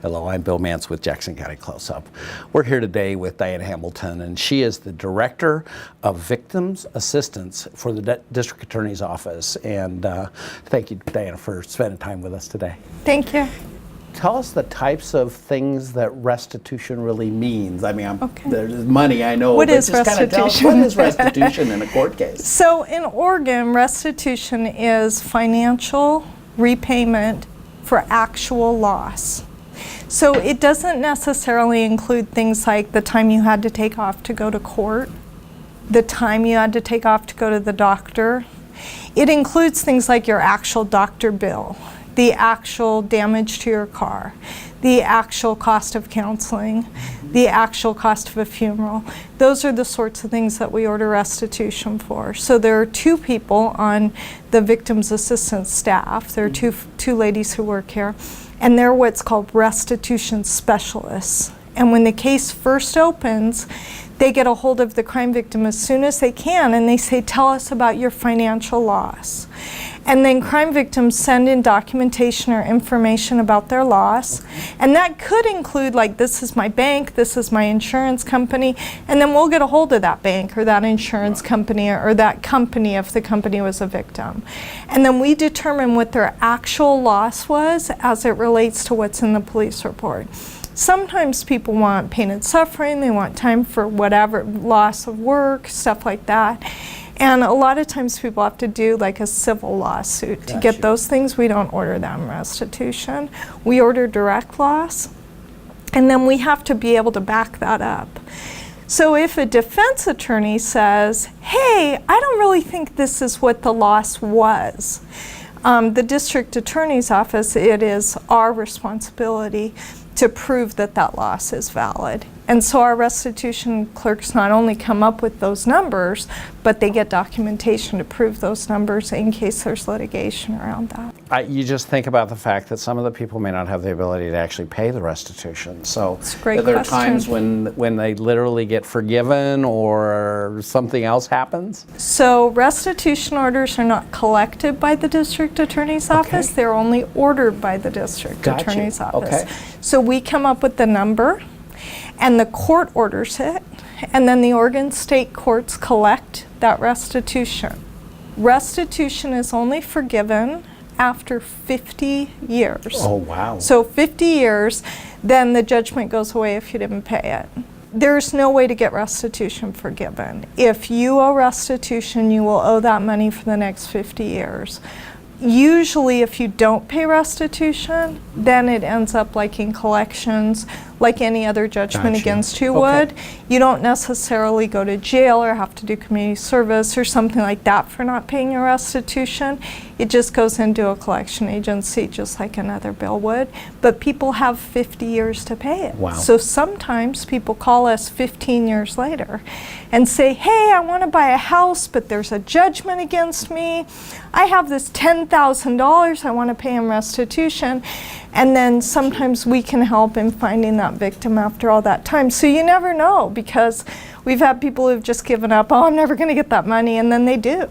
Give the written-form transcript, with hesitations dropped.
Hello, I'm Bill Mance with Jackson County Close-Up. We're here today with Diane Hamilton, and she is the Director of Victims Assistance for the District Attorney's Office. And thank you, Diana, for spending time with us today. Thank you. Tell us the types of things that restitution really means. I mean, there's money, I know. What is just restitution? Tell us, what is restitution in a court case? So in Oregon, restitution is financial repayment for actual loss. So it doesn't necessarily include things like the time you had to take off to go to court, the time you had to take off to go to the doctor. It includes things like your actual doctor bill, the actual damage to your car, the actual cost of counseling, the actual cost of a funeral. Those are the sorts of things that we order restitution for. So there are two people on the victims assistance staff. There are two ladies who work here, and they're what's called restitution specialists. And when the case first opens, they get a hold of the crime victim as soon as they can, and they say, tell us about your financial loss. And then crime victims send in documentation or information about their loss. And that could include, like, this is my bank, this is my insurance company, and then we'll get a hold of that bank or that insurance company or that company if the company was a victim. And then we determine what their actual loss was as it relates to what's in the police report. Sometimes people want pain and suffering, they want time for whatever, loss of work, stuff like that. And a lot of times people have to do like a civil lawsuit to get those things. We don't order them restitution. We order direct loss, and then we have to be able to back that up. So if a defense attorney says, hey, I don't really think this is what the loss was, the district attorney's office, it is our responsibility to prove that that loss is valid. And so our restitution clerks not only come up with those numbers, but they get documentation to prove those numbers in case there's litigation around that. You just think about the fact that some of the people may not have the ability to actually pay the restitution. So it's a great there question. are times when they literally get forgiven or something else happens? So restitution orders are not collected by the district attorney's office. They're only ordered by the district attorney's office. So we come up with the number, and the court orders it, and then the Oregon state courts collect that restitution. Restitution is only forgiven after 50 years. Oh, wow. So 50 years, then the judgment goes away if you didn't pay it. There's no way to get restitution forgiven. If you owe restitution, you will owe that money for the next 50 years. Usually if you don't pay restitution, then it ends up like in collections, like any other judgment against you would. You don't necessarily go to jail or have to do community service or something like that for not paying your restitution. It just goes into a collection agency just like another bill would. But people have 50 years to pay it. Wow. So sometimes people call us 15 years later and say, hey, I want to buy a house, but there's a judgment against me. I have this $10,000 I want to pay in restitution. And then sometimes we can help in finding that victim after all that time. So you never know, because we've had people who've just given up, oh, I'm never going to get that money, and then they do.